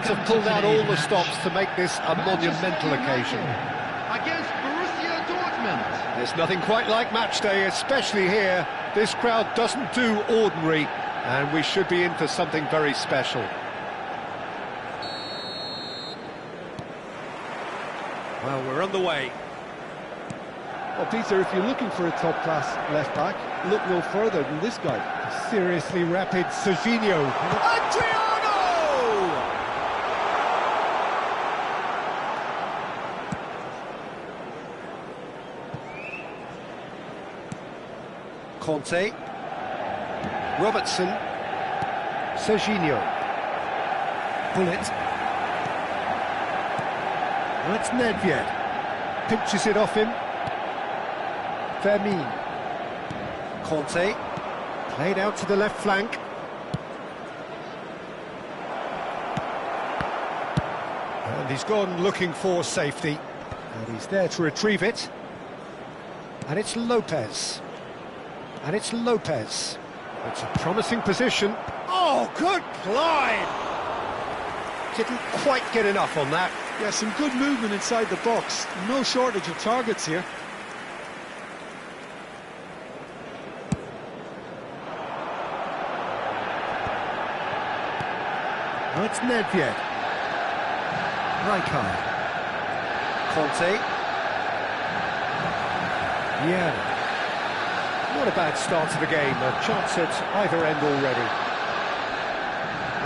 fans have pulled out all the stops to make this a monumental occasion. Against Borussia Dortmund. There's nothing quite like match day, especially here. This crowd doesn't do ordinary, and we should be in for something very special. Well, we're on the way. Well, Peter, if you're looking for a top-class left-back, look no further than this guy. Seriously rapid Serginho. Adriano! Conte. Robertson. Serginho. Bullet. That's Nedved. Pinches it off him. Fermin. Conte. Played out to the left flank. And he's gone looking for safety. And he's there to retrieve it. And it's Lopez. And it's Lopez. It's a promising position. Oh, good glide! Didn't quite get enough on that. Yeah, some good movement inside the box. No shortage of targets here. Now it's Nedved. Rijkaard. Conte. Yeah. Not a bad start to the game, a chance at either end already.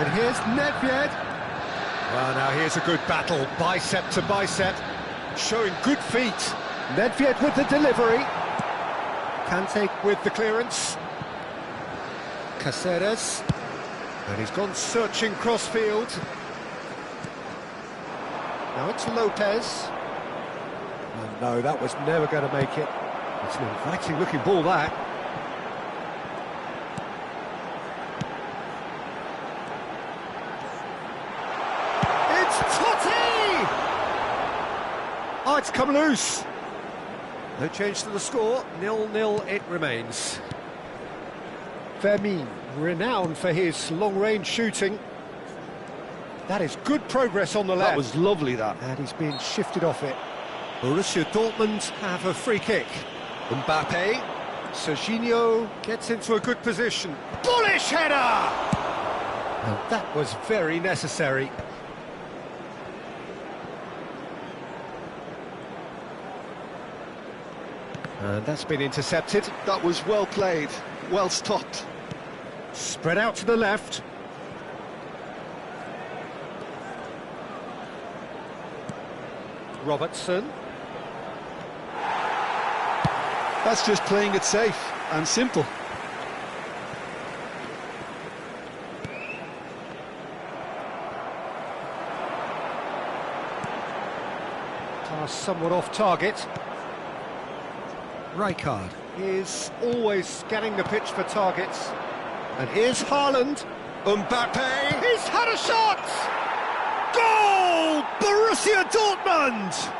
And here's Nedved. Well, now here's a good battle, bicep to bicep, showing good feet. Nedved with the delivery. Kante with the clearance. Caceres. And he's gone searching crossfield. Now it's Lopez. Oh, no, that was never going to make it. It's an inviting looking ball, that. It's Totti! Oh, it's come loose. No change to the score, 0-0 it remains. Fermin, renowned for his long-range shooting. That is good progress on the left. That was lovely, that. And he's being shifted off it. Borussia Dortmund have a free kick. Mbappe, Serginho gets into a good position. Bullish header! Now that was very necessary. And that's been intercepted. That was well played, well stopped. Spread out to the left. Robertson. That's just playing it safe and simple. Pass somewhat off target. Rijkaard is always scanning the pitch for targets. And here's Haaland. Mbappe. He's had a shot! Goal! Borussia Dortmund!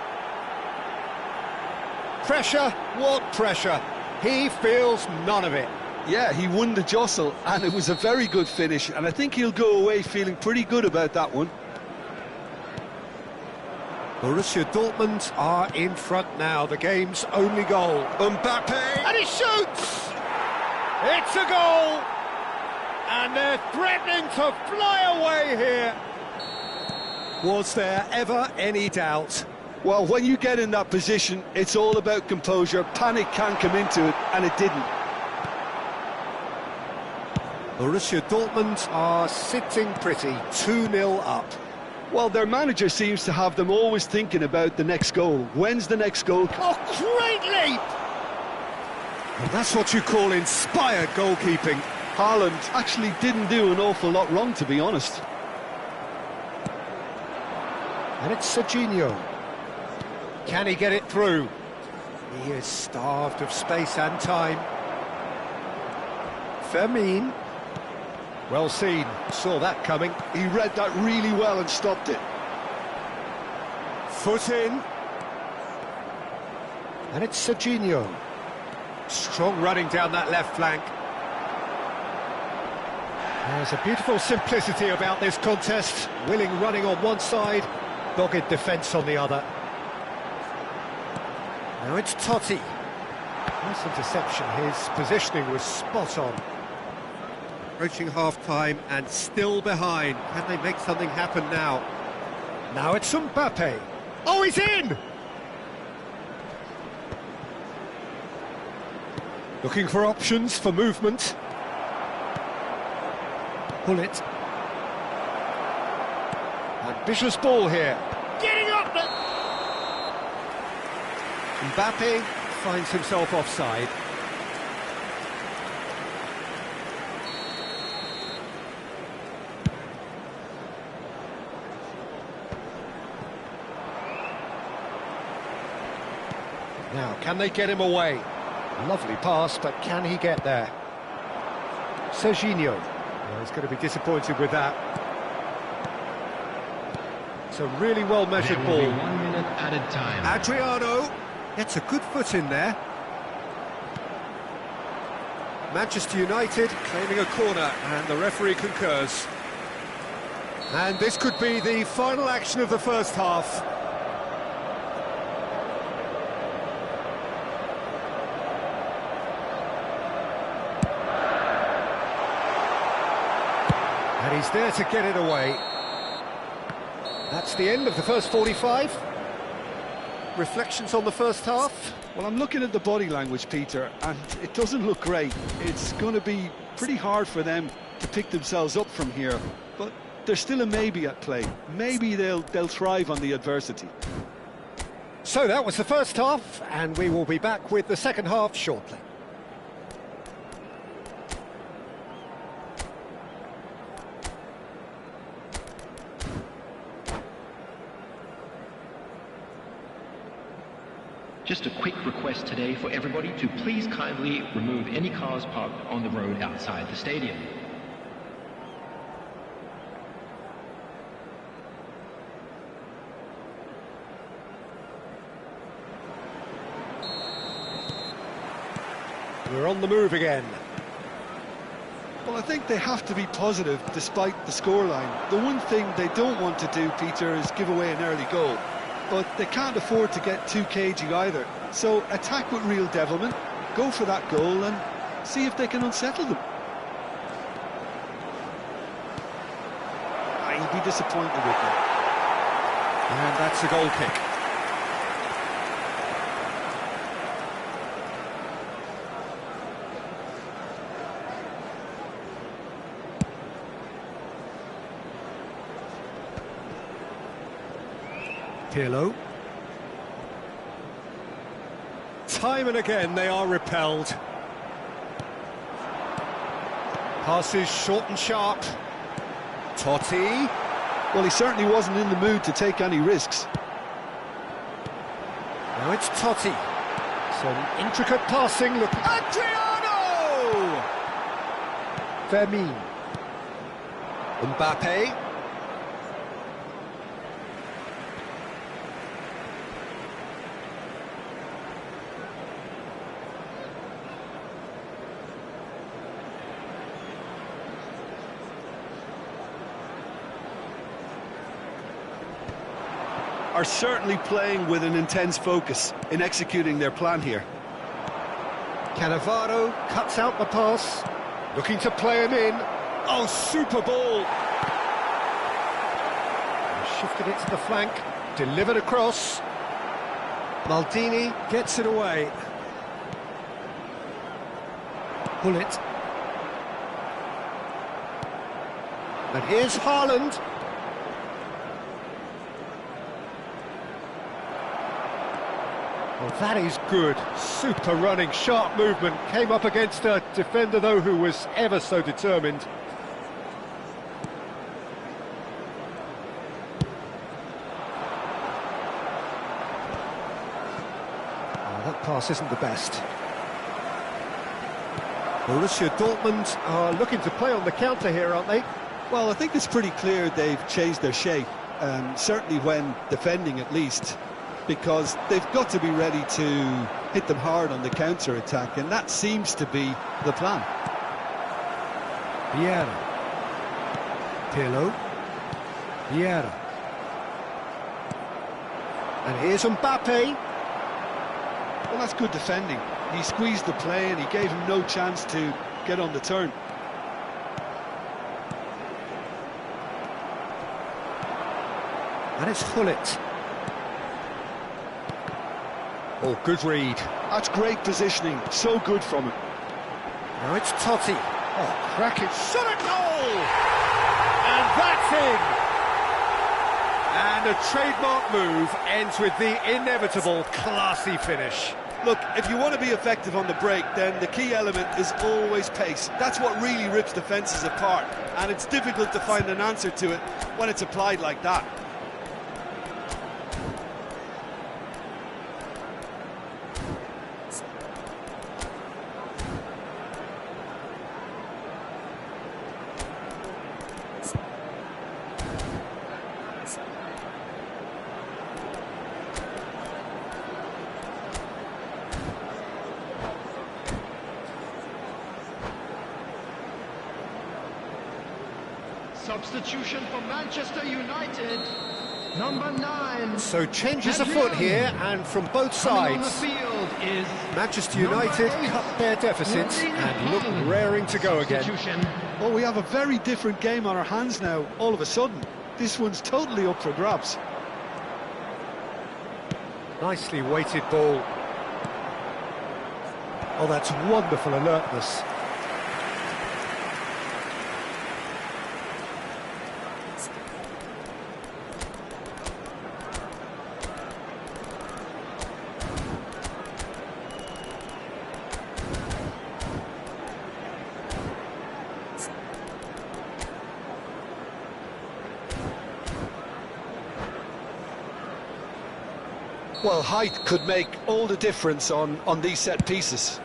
Pressure, what pressure? He feels none of it. Yeah, he won the jostle, and it was a very good finish, and I think he'll go away feeling pretty good about that one. Borussia Dortmund are in front now, the game's only goal. Mbappe, and he shoots! It's a goal! And they're threatening to fly away here. Was there ever any doubt? Well, when you get in that position, it's all about composure. Panic can come into it, and it didn't. Borussia Dortmund are sitting pretty, 2-0 up. Well, their manager seems to have them always thinking about the next goal. When's the next goal? Oh, great leap! Well, that's what you call inspired goalkeeping. Haaland actually didn't do an awful lot wrong, to be honest. And it's Serginho. Can he get it through? He is starved of space and time. Fermin. Well seen, saw that coming. He read that really well and stopped it. Foot in. And it's Serginho. Strong running down that left flank. There's a beautiful simplicity about this contest. Willing running on one side, dogged defence on the other. Now it's Totti. Nice interception, his positioning was spot on. Approaching half-time and still behind. Can they make something happen now? Now it's Mbappe. Oh, he's in! Looking for options for movement. Pull it. Ambitious ball here. Getting up there! Mbappe finds himself offside. Now, can they get him away? Lovely pass, but can he get there? Serginho. Well, he's going to be disappointed with that. It's a really well-measured ball. 1 minute added time. Adriano gets a good foot in there. Manchester United claiming a corner, and the referee concurs. And this could be the final action of the first half. And he's there to get it away. That's the end of the first 45. Reflections on the first half? Well, I'm looking at the body language, Peter, and it doesn't look great. It's going to be pretty hard for them to pick themselves up from here, but there's still a maybe at play. Maybe they'll thrive on the adversity. So that was the first half, and we will be back with the second half shortly. Just a quick request today for everybody to please kindly remove any cars parked on the road outside the stadium. We're on the move again. Well, I think they have to be positive despite the scoreline. The one thing they don't want to do, Peter, is give away an early goal. But they can't afford to get too cagey either. So attack with real devilment, go for that goal and see if they can unsettle them. He'll be disappointed with them. And that's a goal kick. Pirlo. Time and again they are repelled. Passes short and sharp. Totti. Well, he certainly wasn't in the mood to take any risks. Now it's Totti. Some intricate passing. Look. Adriano! Vermin. Mbappe. Are certainly playing with an intense focus in executing their plan here. Cannavaro cuts out the pass, looking to play him in. Oh, super ball! Shifted it to the flank, delivered across. Maldini gets it away. Pull it. And here's Haaland. Well, that is good. Super running, sharp movement. Came up against a defender, though, who was ever so determined. Oh, that pass isn't the best. Borussia Dortmund are looking to play on the counter here, aren't they? Well, I think it's pretty clear they've changed their shape, certainly when defending at least, because they've got to be ready to hit them hard on the counter-attack, and that seems to be the plan. Vieira. Pirlo. Vieira. And here's Mbappe. Well, that's good defending. He squeezed the play and he gave him no chance to get on the turn. And it's Hullet. Oh, good read. That's great positioning, so good from him. Now it's Totti. Oh, cracking shot at goal! And that's in! And a trademark move ends with the inevitable classy finish. Look, if you want to be effective on the break, then the key element is always pace. That's what really rips defences apart, and it's difficult to find an answer to it when it's applied like that. Substitution for Manchester United, number 9. So changes afoot here, and from both sides. On the field is Manchester United cut their deficit and look raring to go again. Well, we have a very different game on our hands now, all of a sudden. This one's totally up for grabs. Nicely weighted ball. Oh, that's wonderful alertness. Well, height could make all the difference on these set pieces.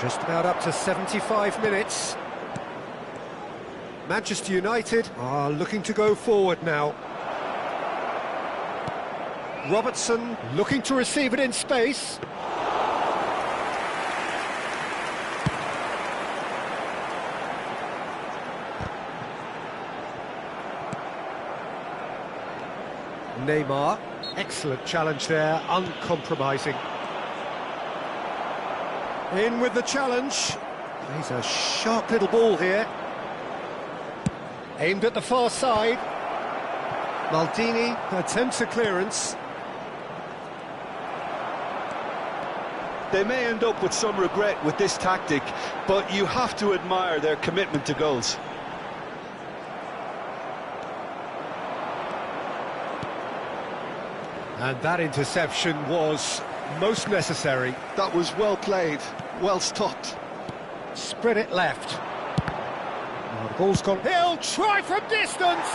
Just about up to 75 minutes. Manchester United are looking to go forward now. Robertson looking to receive it in space. Neymar, excellent challenge there, uncompromising. In with the challenge. He's a sharp little ball here. Aimed at the far side. Maldini attempts a clearance. They may end up with some regret with this tactic, but you have to admire their commitment to goals. And that interception was most necessary. That was well played, well stopped. Spread it left. Oh, the ball's gone. He'll try from distance!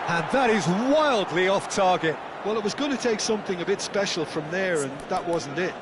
And that is wildly off target. Well, it was going to take something a bit special from there, and that wasn't it.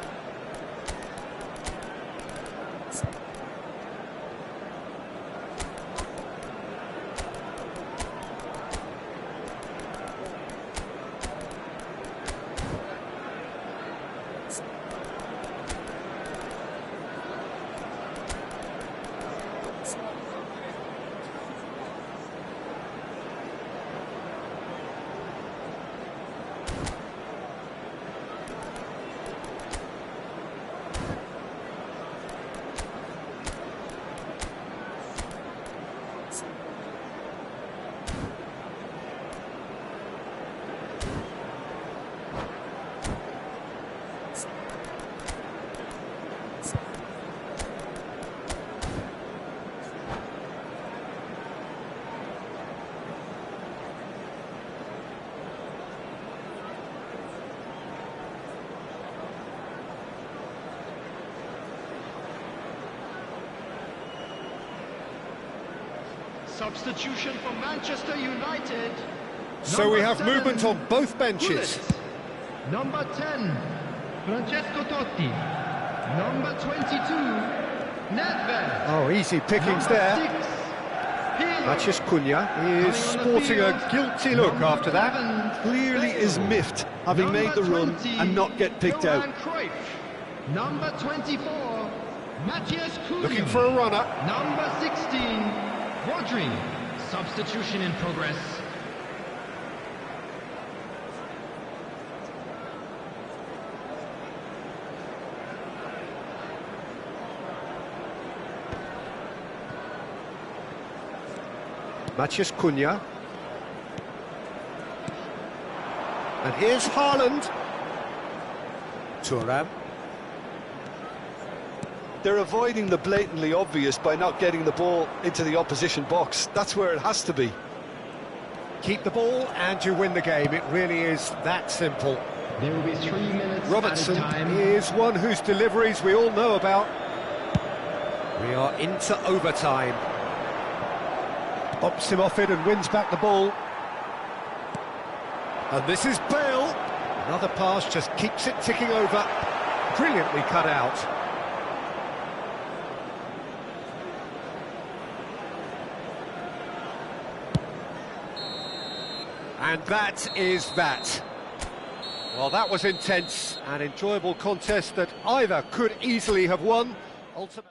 Substitution for Manchester United. So we have 7, movement on both benches. Hullet. Number 10, Francesco Totti. Number 22, Ngetest. Oh, easy pickings there. Matheus Cunha is sporting a guilty look after that. Clearly is miffed, having made the run and not get picked out. Number 24, Looking for a runner. Number 16, Rodri. Substitution in progress. Matheus Cunha. And here's Haaland. Thuram. They're avoiding the blatantly obvious by not getting the ball into the opposition box. That's where it has to be. Keep the ball and you win the game. It really is that simple. There will be 3 minutes Robertson at a time. is one whose deliveries we all know about. We are into overtime. Bops him off it and wins back the ball. And this is Bale. Another pass just keeps it ticking over. Brilliantly cut out. And that is that. Well, that was intense, an enjoyable contest that either could easily have won. Ultimately.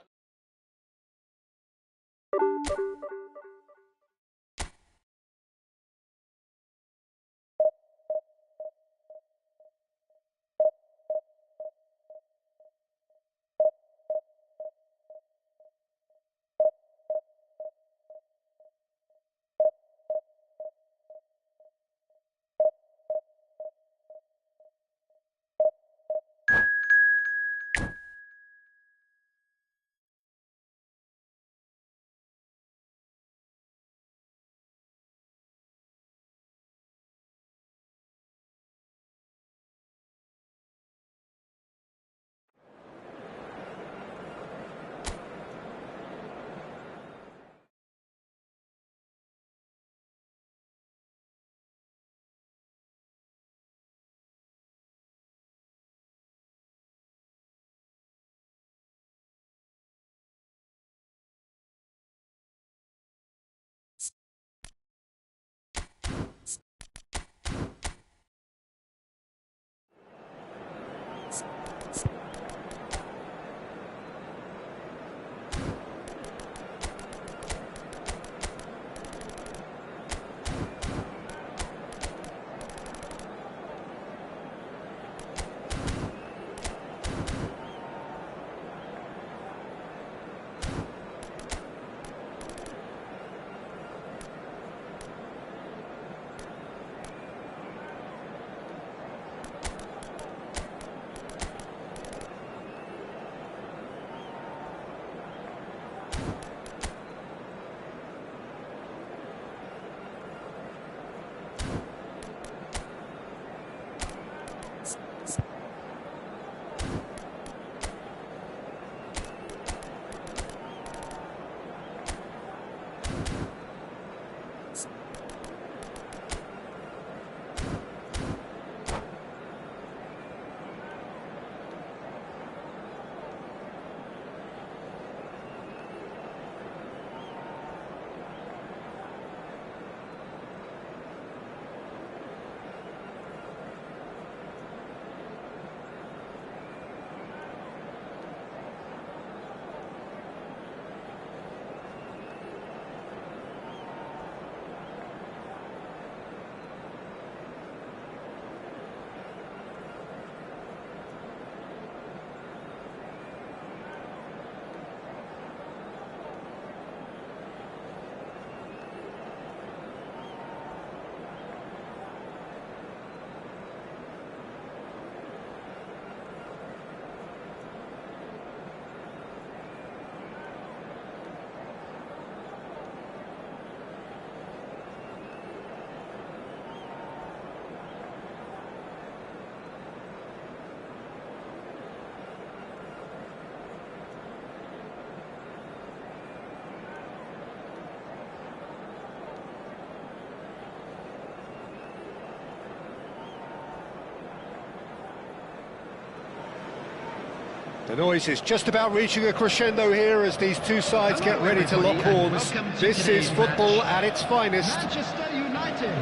The noise is just about reaching a crescendo here as these two sides get ready to lock horns. This is football at its finest. Manchester United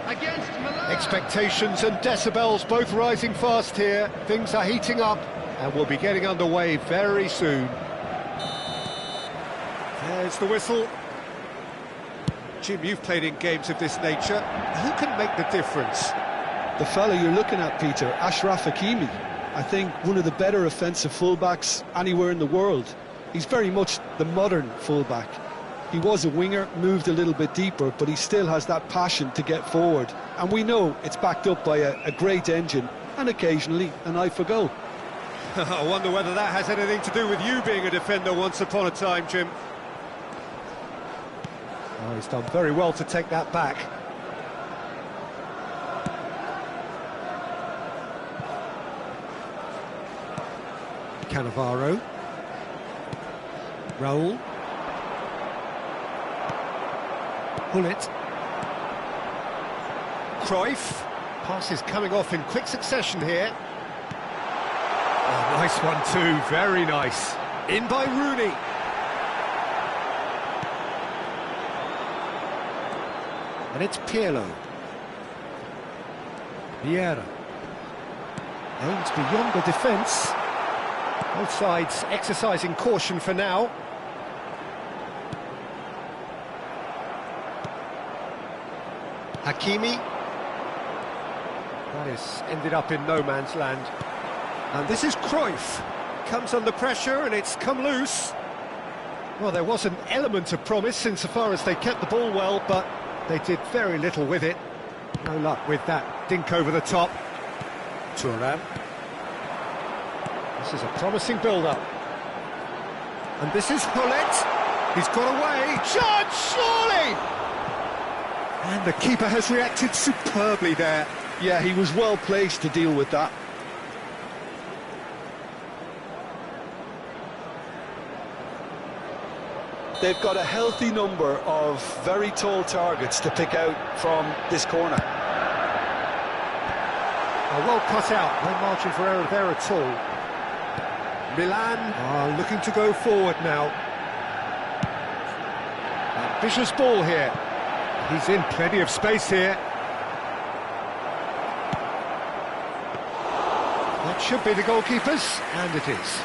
against Milan. Expectations and decibels both rising fast here. Things are heating up and we'll be getting underway very soon. There's the whistle. Jim, you've played in games of this nature. Who can make the difference? The fella you're looking at, Peter, Ashraf Hakimi. I think one of the better offensive fullbacks anywhere in the world. He's very much the modern fullback. He was a winger, moved a little bit deeper, but he still has that passion to get forward. And we know it's backed up by a great engine and occasionally an eye for goal. I wonder whether that has anything to do with you being a defender once upon a time, Jim. Oh, he's done very well to take that back. Cannavaro. Raul. Bullet. Cruyff. Passes coming off in quick succession here. Oh, nice one too, very nice. In by Rooney. And it's Pirlo. Vieira. Aims beyond the defence. Both sides exercising caution for now. Hakimi. That is ended up in no man's land. And this is Cruyff. Comes under pressure and it's come loose. Well, there was an element of promise insofar as they kept the ball well, but they did very little with it. No luck with that dink over the top. Thuram. This is a promising build-up. And this is Hullet. He's got away. Shot, surely! And the keeper has reacted superbly there. Yeah, he was well placed to deal with that. They've got a healthy number of very tall targets to pick out from this corner. Oh, well cut out, no margin for error there at all. Milan are looking to go forward now. Ambitious ball here. He's in plenty of space here. That should be the goalkeepers, and it is.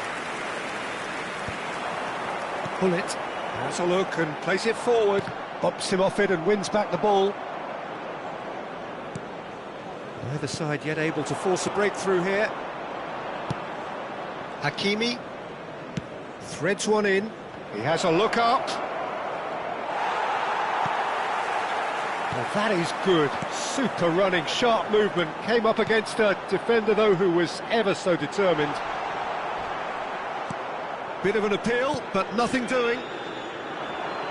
Pull it. Has a look and place it forward. Bops him off it and wins back the ball. Neither side yet able to force a breakthrough here. Hakimi threads one in. He has a look up. Well, that is good. Super running, sharp movement. Came up against a defender, though, who was ever so determined. Bit of an appeal, but nothing doing.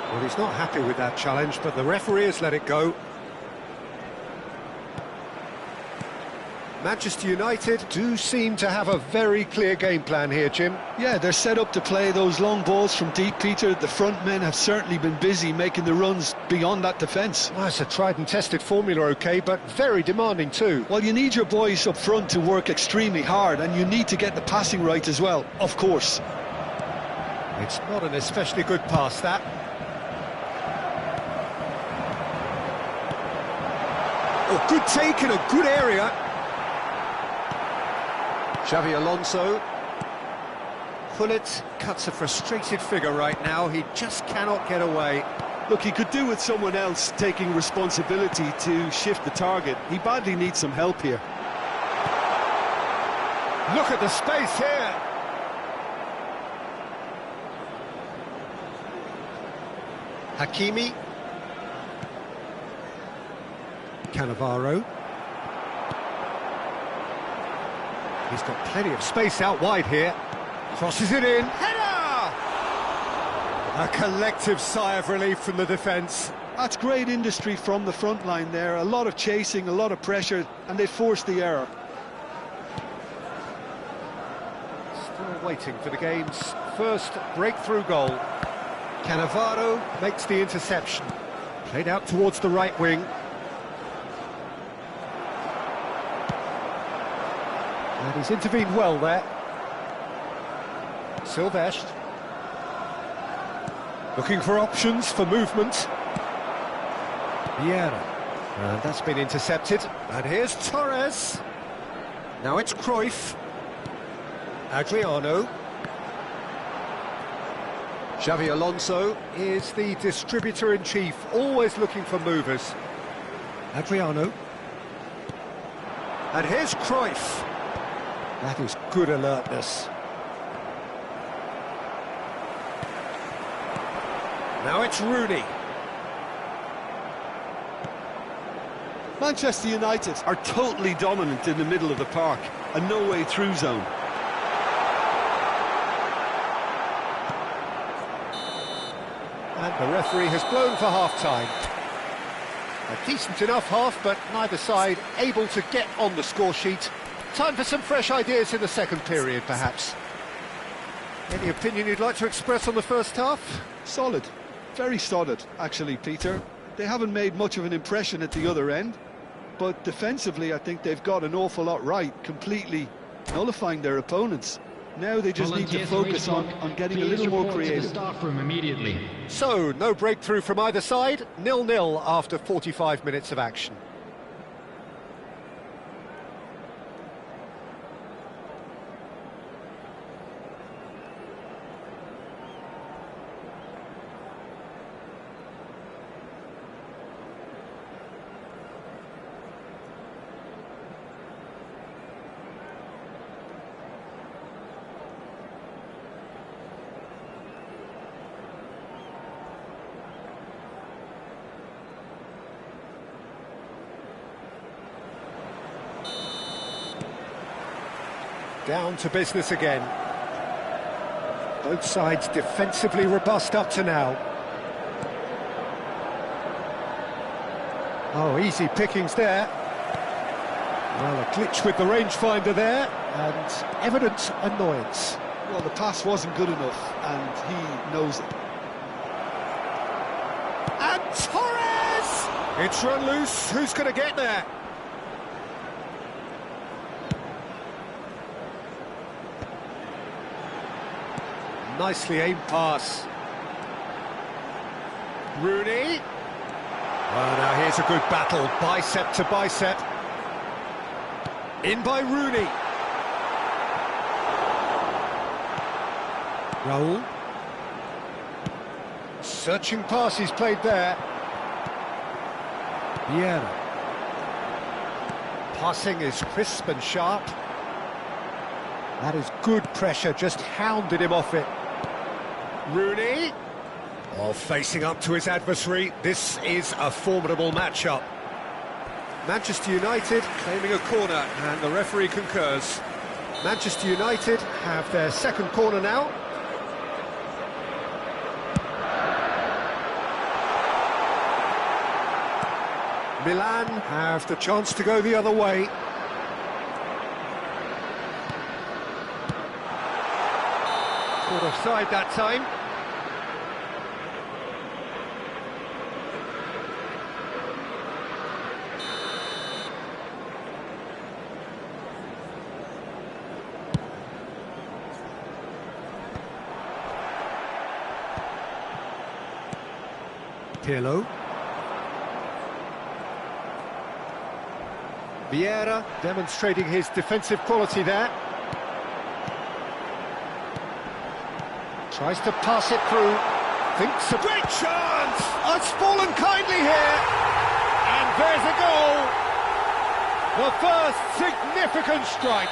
Well, he's not happy with that challenge, but the referee has let it go. Manchester United do seem to have a very clear game plan here, Jim. Yeah, they're set up to play those long balls from deep, Peter. The front men have certainly been busy making the runs beyond that defence. Well, it's a tried and tested formula, OK, but very demanding too. Well, you need your boys up front to work extremely hard, and you need to get the passing right as well, of course. It's not an especially good pass, that. Oh, good take in a good area. Xavi Alonso. Hullet cuts a frustrated figure right now. He just cannot get away. Look, he could do with someone else taking responsibility to shift the target. He badly needs some help here. Look at the space here. Hakimi. Cannavaro. He's got plenty of space out wide here. Crosses it in. Header! A collective sigh of relief from the defence. That's great industry from the front line there. A lot of chasing, a lot of pressure, and they forced the error. Still waiting for the game's first breakthrough goal. Cannavaro makes the interception. Played out towards the right wing. And he's intervened well there. Silvestre. Looking for options for movement. Vieira. And that's been intercepted. And here's Torres. Now it's Cruyff. Adriano. Xavi Alonso is the distributor-in-chief, always looking for movers. Adriano. And here's Cruyff. That is good alertness. Now it's Rooney. Manchester United are totally dominant in the middle of the park, a no-way through zone. And the referee has blown for half-time. A decent enough half, but neither side able to get on the score sheet. Time for some fresh ideas in the second period, perhaps. Any opinion you'd like to express on the first half? Solid. Very solid, actually, Peter. They haven't made much of an impression at the other end, but defensively I think they've got an awful lot right, completely nullifying their opponents. Now they just need to focus on getting a little more creative. To the staff room immediately. So, no breakthrough from either side, 0-0 after 45 minutes of action. Down to business again. Both sides defensively robust up to now. Oh, easy pickings there. Well, a glitch with the rangefinder there, and evident annoyance. Well, the pass wasn't good enough, and he knows it. And Torres! It's run loose. Who's going to get there? Nicely aimed pass. Rooney. Well, now here's a good battle, bicep to bicep. In by Rooney. Raul. Searching pass he's played there. Vieira. Passing is crisp and sharp. That is good pressure, just hounded him off it. Rooney. Oh, facing up to his adversary. This is a formidable matchup. Manchester United claiming a corner, and the referee concurs. Manchester United have their second corner now. Milan have the chance to go the other way. Caught offside that time. Pirlo. Vieira demonstrating his defensive quality there. Tries to pass it through. Thinks a great chance! Oh, it's fallen kindly here. And there's a goal. The first significant strike.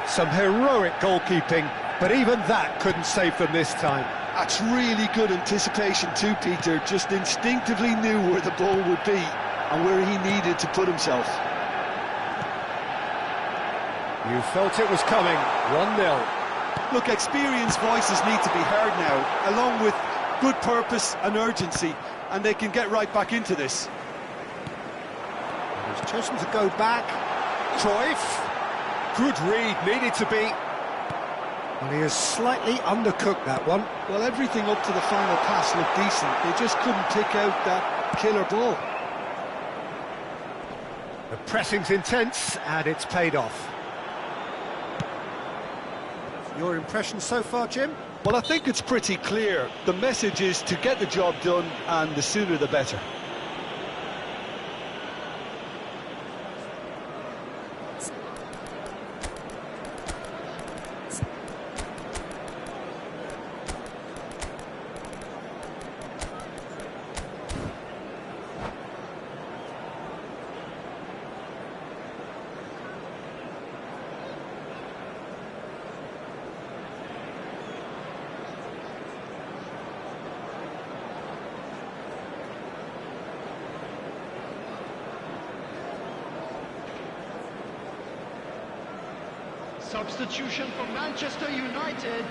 Some heroic goalkeeping, but even that couldn't save them this time. That's really good anticipation too, Peter. Just instinctively knew where the ball would be and where he needed to put himself. You felt it was coming. 1-0. Look, experienced voices need to be heard now, along with good purpose and urgency, and they can get right back into this. He's chosen to go back. Cruyff. Good read, needed to be. Well, he has slightly undercooked that one. Well, everything up to the final pass looked decent. They just couldn't pick out that killer ball. The pressing's intense, and it's paid off. Your impression so far, Jim? Well, I think it's pretty clear. The message is to get the job done, and the sooner the better. Substitution for Manchester United.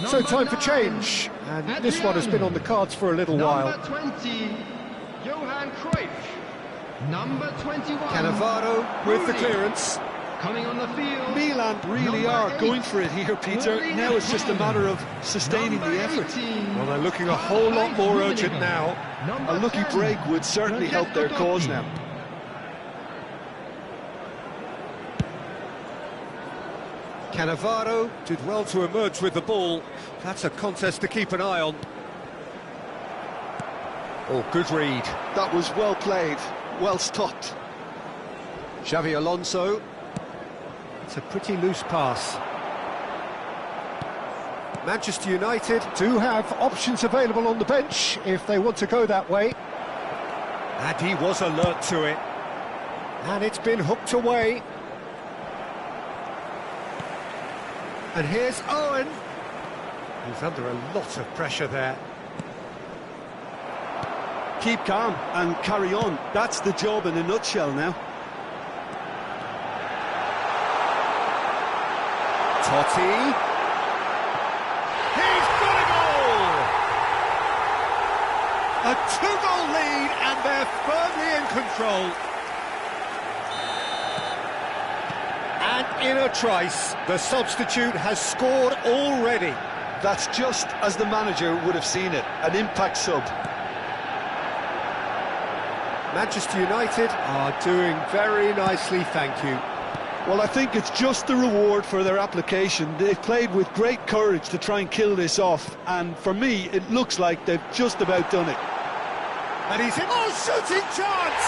So time for change, and this one has been on the cards for a little while. Number 20, Johan Cruyff. Number 21, Cannavaro with the clearance. coming on the field. Milan really Number are 8, going for it here, Peter. Now it's just a matter of sustaining Number the effort. 18, Well, they're looking a whole lot more urgent now. Number A lucky 10, break would certainly help their cause now. Cannavaro did well to emerge with the ball. That's a contest to keep an eye on. Oh, good read. That was well played, well stopped. Xavi Alonso. It's a pretty loose pass. Manchester United do have options available on the bench if they want to go that way. And he was alert to it. And it's been hooked away. And here's Owen. He's under a lot of pressure there. Keep calm and carry on. That's the job in a nutshell now. Totti. He's got a goal! A two-goal lead, and they're firmly in control. And in a trice, the substitute has scored already. That's just as the manager would have seen it, an impact sub. Manchester United are doing very nicely, thank you. Well, I think it's just the reward for their application. They've played with great courage to try and kill this off, and for me, it looks like they've just about done it. And he's in. Oh, shooting chance!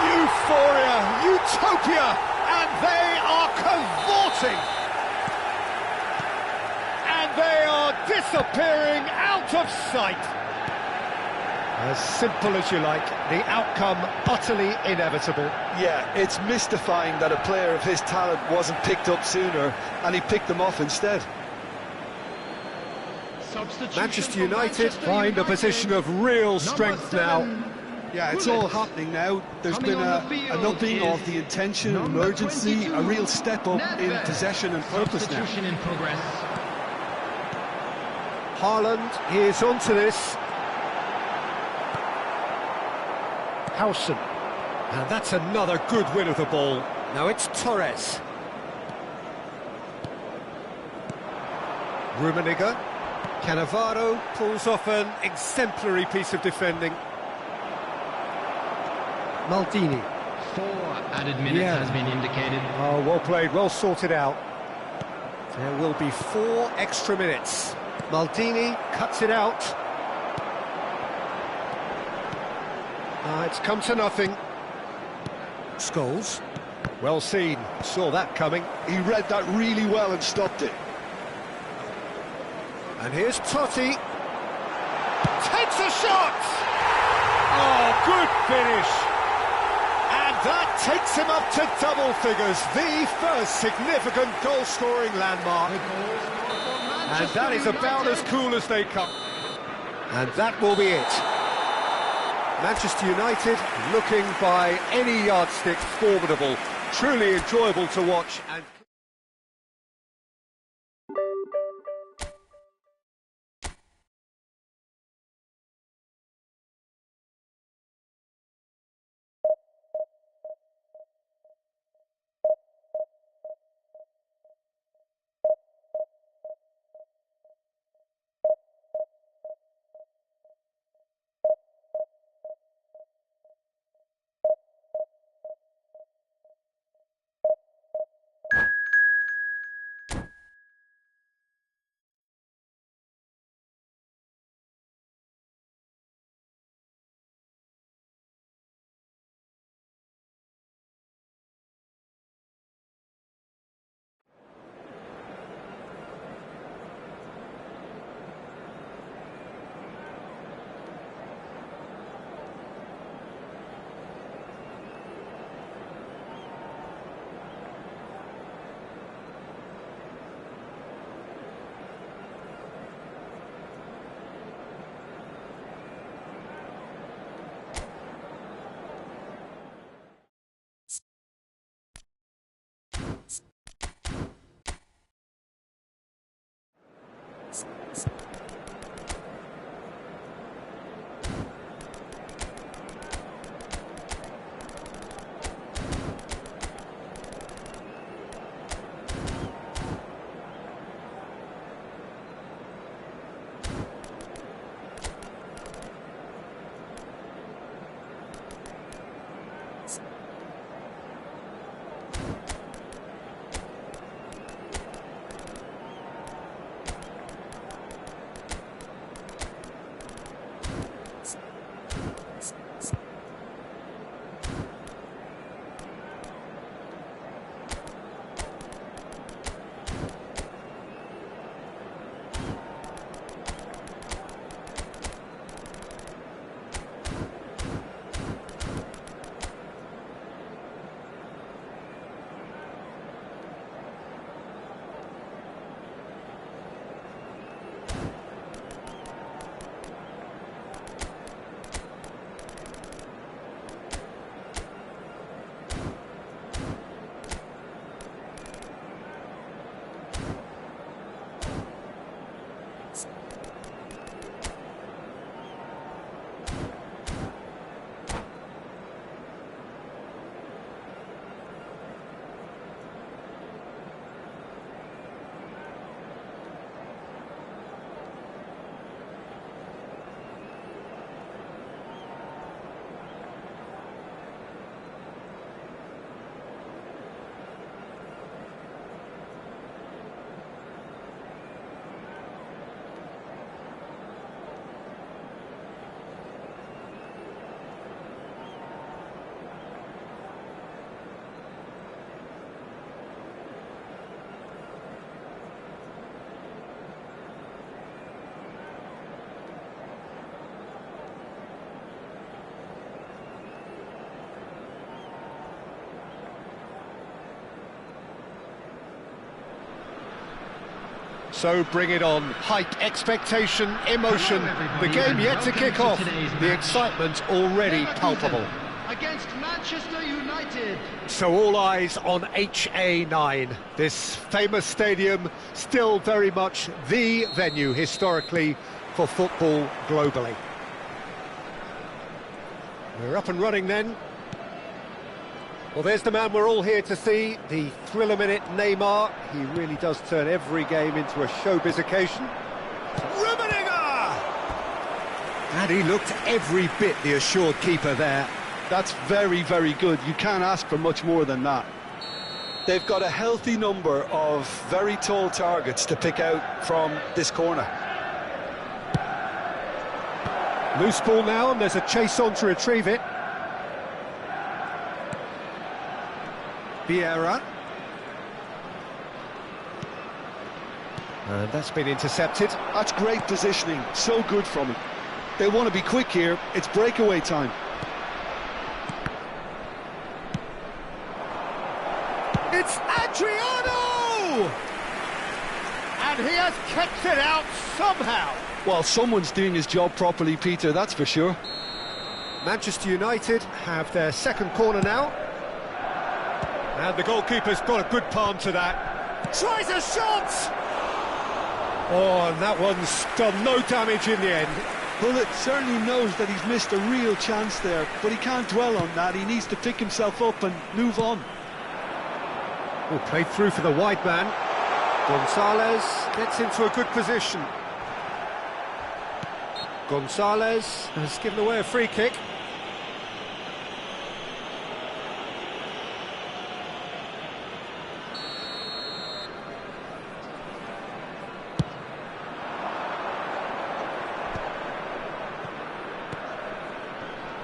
Euphoria, utopia, and they are cavorting. And they are disappearing out of sight. As simple as you like, the outcome utterly inevitable. Yeah, it's mystifying that a player of his talent wasn't picked up sooner, and he picked them off instead. Manchester United find a position of real strength now. Yeah, it's all happening now. There's been an upping of the intention and urgency, a real step up in possession and purpose now. Substitution in progress. Haaland is onto this. Howson. And that's another good win of the ball. Now it's Torres. Rummenigge. Cannavaro pulls off an exemplary piece of defending. Maldini. 4 added minutes has been indicated. Oh, well played, well sorted out. There will be 4 extra minutes. Maldini cuts it out. It's come to nothing. Scholes. Well seen, saw that coming. He read that really well and stopped it. And here's Totti. Takes a shot! Oh, good finish! And that takes him up to double figures, the first significant goal-scoring landmark. And that is about as cool as they come. And that will be it. Manchester United looking by any yardstick formidable, truly enjoyable to watch. And So bring it on. Hype, expectation, emotion. The game yet to kick off. The excitement already palpable. Against Manchester United. So all eyes on HA9. This famous stadium, still very much the venue historically for football globally. We're up and running then. Well, there's the man we're all here to see, the thriller-minute Neymar. He really does turn every game into a showbiz occasion. Rummenigge! And he looked every bit the assured keeper there. That's very, very good. You can't ask for much more than that. They've got a healthy number of very tall targets to pick out from this corner. Loose ball now, and there's a chase on to retrieve it. Vieira. And that's been intercepted. That's great positioning, so good from him. They want to be quick here, it's breakaway time. It's Adriano! And he has kept it out somehow. Well, someone's doing his job properly, Peter, that's for sure. Manchester United have their second corner now. And the goalkeeper's got a good palm to that. Tries a shot! Oh, and that one's done no damage in the end. Well, it certainly knows that he's missed a real chance there, but he can't dwell on that. He needs to pick himself up and move on. Oh, played through for the wide man. Gonzalez gets into a good position. Gonzalez has given away a free kick.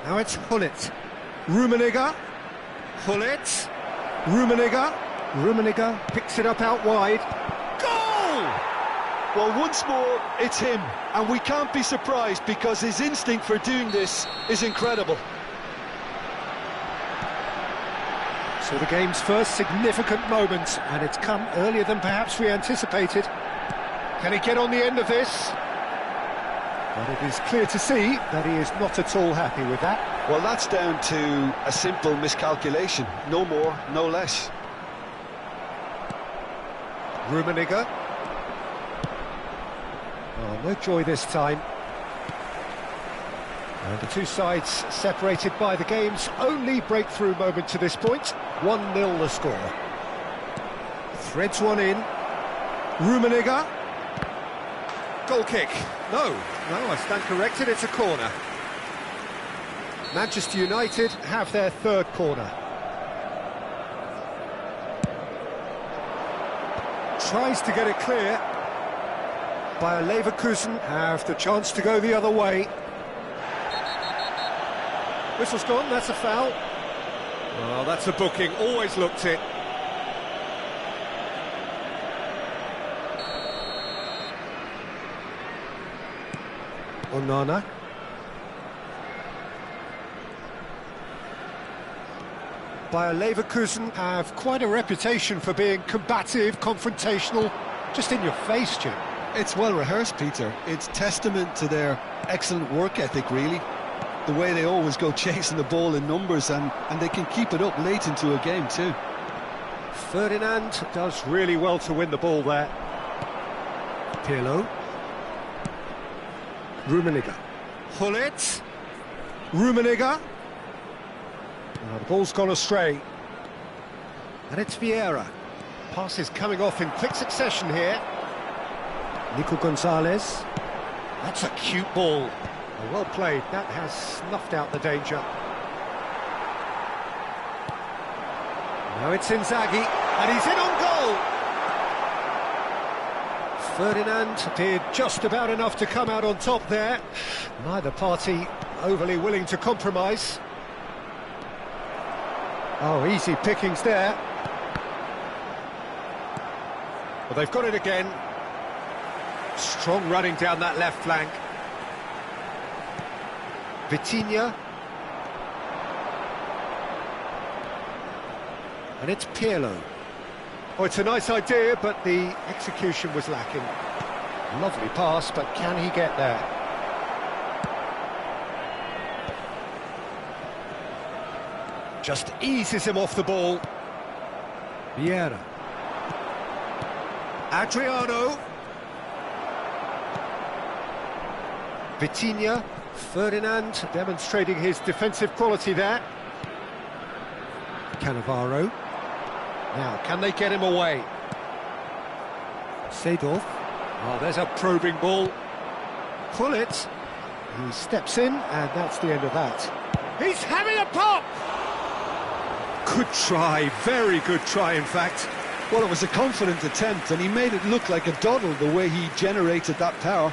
Now it's Hullet. Rummenigge. Hullet. Rummenigge. Rummenigge picks it up out wide. Goal! Well, once more, it's him. And we can't be surprised because his instinct for doing this is incredible. So the game's first significant moment, and it's come earlier than perhaps we anticipated. Can he get on the end of this? But it is clear to see that he is not at all happy with that. Well, that's down to a simple miscalculation. No more, no less. Rummenigge. Oh, no joy this time. And the two sides separated by the game's only breakthrough moment to this point. 1-0 the score. Threads one in. Rummenigge. Goal kick. No, I stand corrected, it's a corner. Manchester United have their third corner. Tries to get it clear. Bayer Leverkusen have the chance to go the other way. Whistle's gone, that's a foul. Oh, that's a booking, always looked it. Onana. Bayer Leverkusen have quite a reputation for being combative, confrontational, just in your face, Jim. It's well rehearsed, Peter. It's testament to their excellent work ethic, really. The way they always go chasing the ball in numbers, and they can keep it up late into a game too. Ferdinand does really well to win the ball there. Pirlo. Rummenigge. Hullet. Rummenigge. The ball's gone astray. And it's Vieira. Passes coming off in quick succession here. Nico Gonzalez. That's a cute ball. Well played. That has snuffed out the danger. Now it's Inzaghi, and he's in on goal. Ferdinand did just about enough to come out on top there. Neither party overly willing to compromise. Oh, easy pickings there. Well, they've got it again. Strong running down that left flank. Vitinha. And it's Pirlo. Oh, it's a nice idea, but the execution was lacking. Lovely pass, but can he get there? Just eases him off the ball. Vieira. Adriano. Vitinha. Ferdinand demonstrating his defensive quality there. Cannavaro. Now, can they get him away? Seedorf. Oh, there's a probing ball. Pull it. He steps in, and that's the end of that. He's having a pop! Good try, very good try, in fact. Well, it was a confident attempt, and he made it look like a doddle the way he generated that power.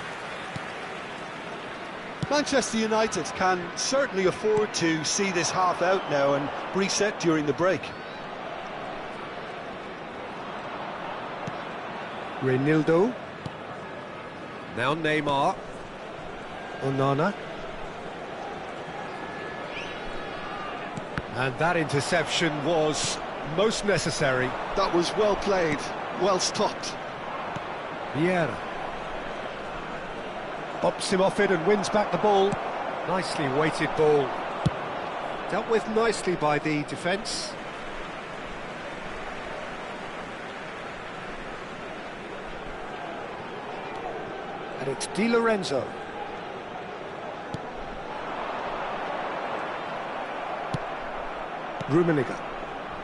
Manchester United can certainly afford to see this half out now and reset during the break. Reinildo. Now Neymar. Onana. And that interception was most necessary. That was well played, well stopped. Vieira. Bops him off it and wins back the ball. Nicely weighted ball. Dealt with nicely by the defence. And it's Di Lorenzo. Rummenigge.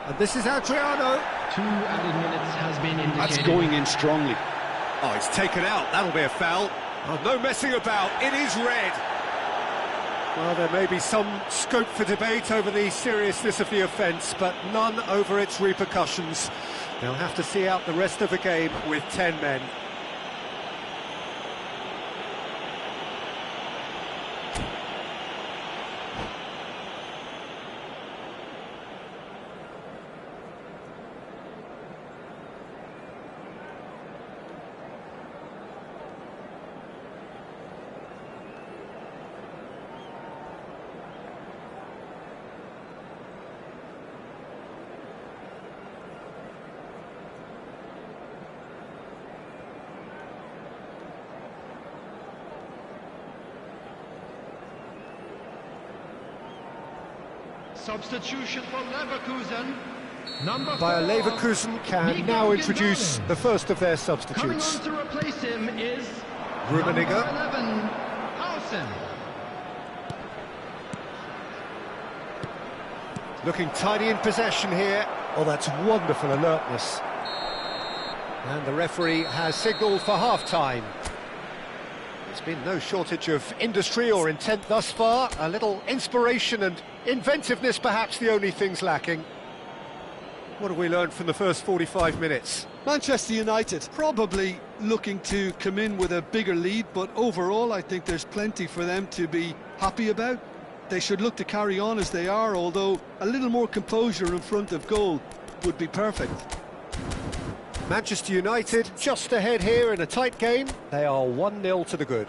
And this is Adriano. 2 added minutes has been indicated. That's going in strongly. Oh, it's taken out. That'll be a foul. Oh, no messing about. It is red. Well, there may be some scope for debate over the seriousness of the offence, but none over its repercussions. They'll have to see out the rest of the game with 10 men. Substitution for Leverkusen. Number Bayer 4. Leverkusen can Miguel now introduce Gonzalez. the first of their Coming substitutes. on to replace him is Rummenigge. number 11, Hausen. Looking tidy in possession here. Oh, that's wonderful alertness. And the referee has signalled for half-time. There's been no shortage of industry or intent thus far. A little inspiration and inventiveness, perhaps the only things lacking. What have we learned from the first 45 minutes? Manchester United probably looking to come in with a bigger lead, but overall I think there's plenty for them to be happy about. They should look to carry on as they are, although a little more composure in front of goal would be perfect. Manchester United just ahead here in a tight game. They are 1-0 to the good.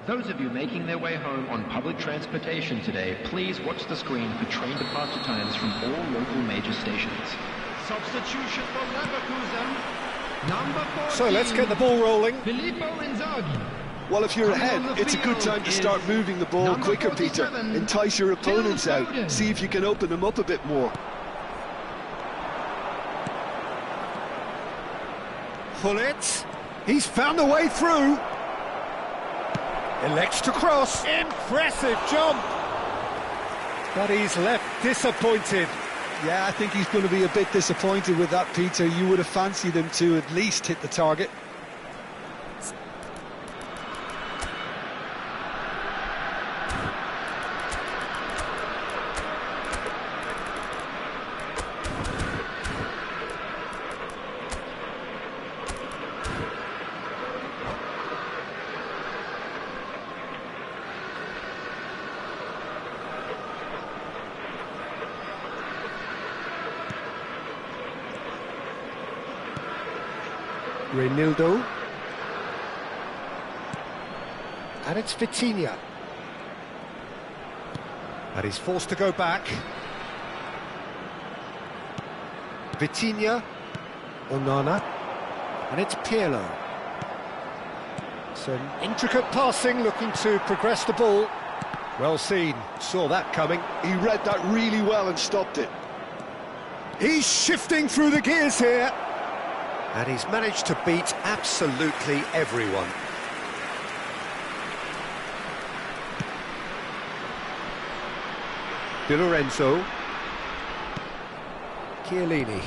Those of you making their way home on public transportation today, please watch the screen for train departure times from all local major stations. Substitution for Leverkusen. Number 14. So let's get the ball rolling. Filippo Inzaghi. Well, if you're Coming on ahead, the it's a good field time to is start moving the ball number quicker, Peter. 47, Entice your opponents Phil out. Foden. See if you can open them up a bit more. Pull it. He's found a way through. Elects to cross. Impressive jump. But he's left disappointed. Yeah, I think he's going to be a bit disappointed with that, Peter. You would have fancied him to at least hit the target. Reinildo. And it's Vitinha. And he's forced to go back. Vitinha. Onana. And it's Pirlo. Some intricate passing, looking to progress the ball. Well seen, saw that coming. He read that really well and stopped it. He's shifting through the gears here. And he's managed to beat absolutely everyone. Di Lorenzo. Chiellini.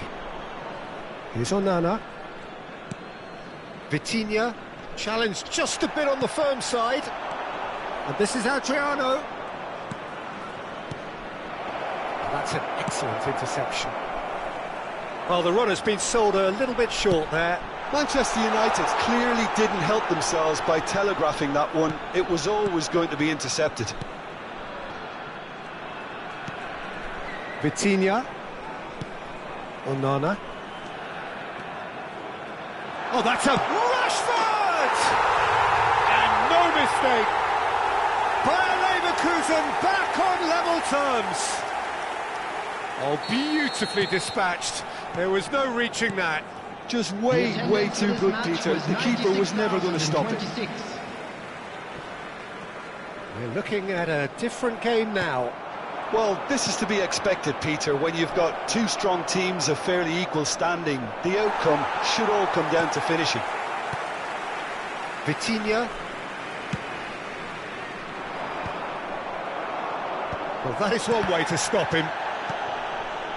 Here's Onana. Vitinha. Challenged just a bit on the firm side. And this is Adriano. That's an excellent interception. Well, the run has been sold a little bit short there. Manchester United clearly didn't help themselves by telegraphing that one. It was always going to be intercepted. Vitinha. Onana. Oh, that's a Rashford! And no mistake. Bayer Leverkusen back on level terms. Oh, beautifully dispatched. There was no reaching that. Just way too good, Peter. The keeper was never going to stop it. We're looking at a different game now. Well, this is to be expected, Peter. When you've got two strong teams of fairly equal standing, the outcome should all come down to finishing. Vitinha. Well, that is one way to stop him.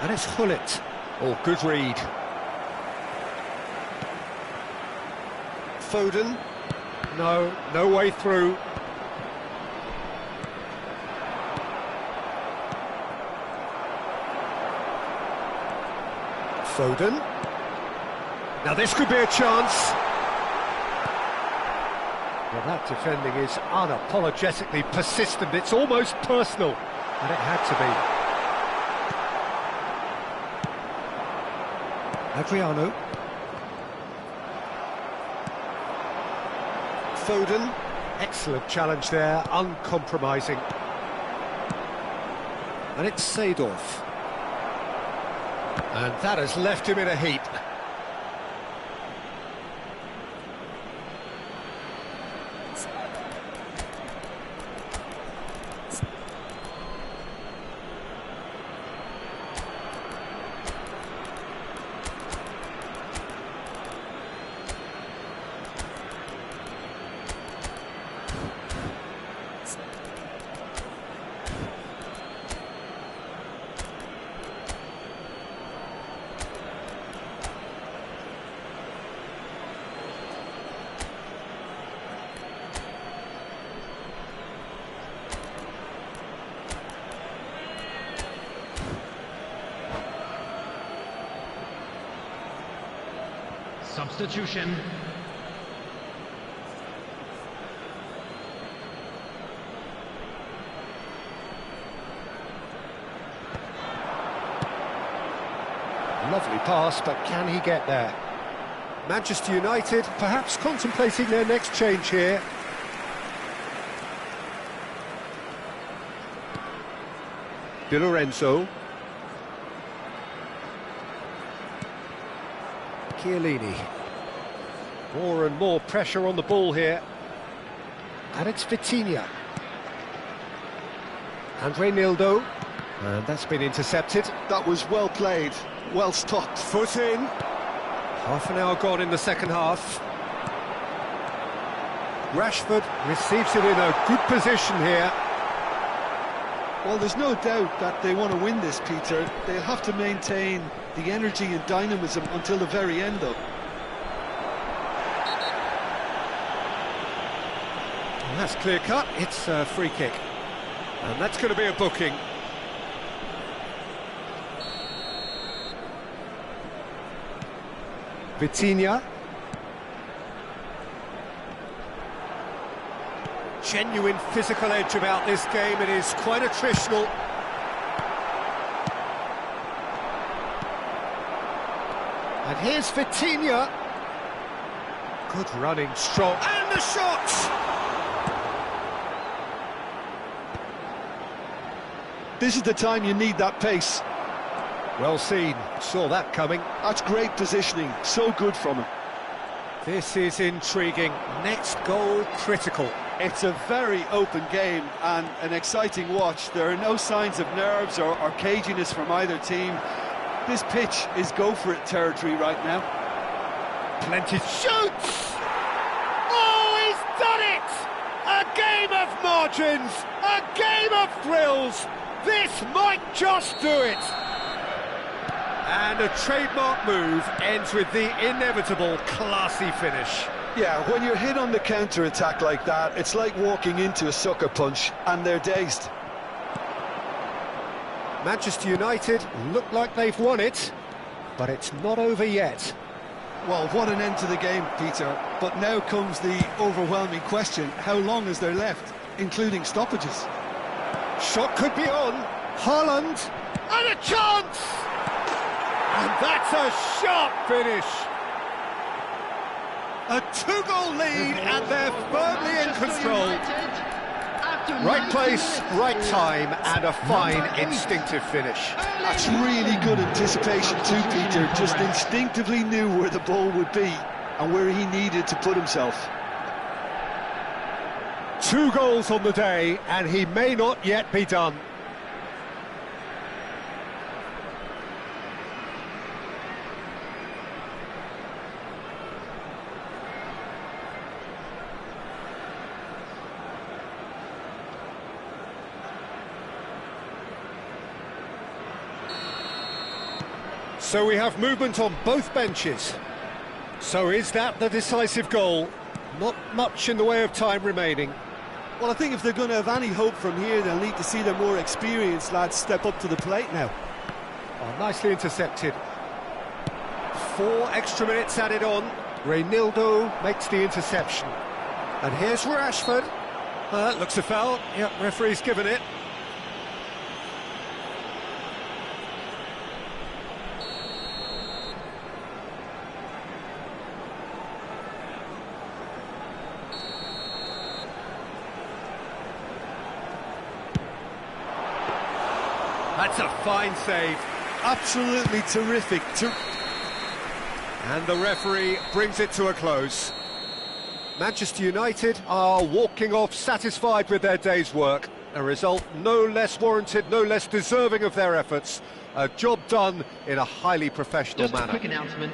And it's Hullet. Oh, good read. Foden. No way through. Foden. Now this could be a chance. Well, that defending is unapologetically persistent. It's almost personal. And it had to be. Adriano. Foden. Excellent challenge there, uncompromising. And it's Seedorf. And that has left him in a heap. Substitution. Lovely pass, but can he get there? Manchester United perhaps contemplating their next change here. Di Lorenzo. Chiellini. More and more pressure on the ball here. And it's Vitinha. Andre Nildo. And that's been intercepted. That was well played, well stopped. Foot in. Half an hour gone in the second half. Rashford receives it in a good position here. Well, there's no doubt that they want to win this, Peter. They'll have to maintain the energy and dynamism until the very end, though. And that's clear cut. It's a free kick. And that's going to be a booking. Vitinha. Genuine physical edge about this game. It is quite attritional. And here's Vitinha. Good running, strong, and the shot! This is the time you need that pace. Well seen, saw that coming. That's great positioning, so good from him. This is intriguing. Next goal critical. It's a very open game and an exciting watch. There are no signs of nerves or caginess from either team. This pitch is go-for-it territory right now. Plenty shoots! Oh, he's done it! A game of margins! A game of thrills! This might just do it! And a trademark move ends with the inevitable classy finish. Yeah, when you're hit on the counter-attack like that, it's like walking into a sucker punch, and they're dazed. Manchester United look like they've won it, but it's not over yet. Well, what an end to the game, Peter. But now comes the overwhelming question, how long is there left, including stoppages? Shot could be on. Haaland, and a chance! And that's a sharp finish. A two-goal lead, and they're firmly in control. Right place, right time, and a fine instinctive finish. That's really good anticipation too, Peter. Just instinctively knew where the ball would be and where he needed to put himself. 2 goals on the day, and he may not yet be done. So we have movement on both benches. So is that the decisive goal? Not much in the way of time remaining. Well, I think if they're going to have any hope from here, they'll need to see their more experienced lads step up to the plate now. Oh, nicely intercepted. 4 extra minutes added on. Reynildo makes the interception. And here's Rashford. That looks a foul. Yep, referee's given it. That's a fine save. Absolutely terrific. And the referee brings it to a close. Manchester United are walking off satisfied with their day's work. A result no less warranted, no less deserving of their efforts. A job done in a highly professional manner. Just a quick announcement.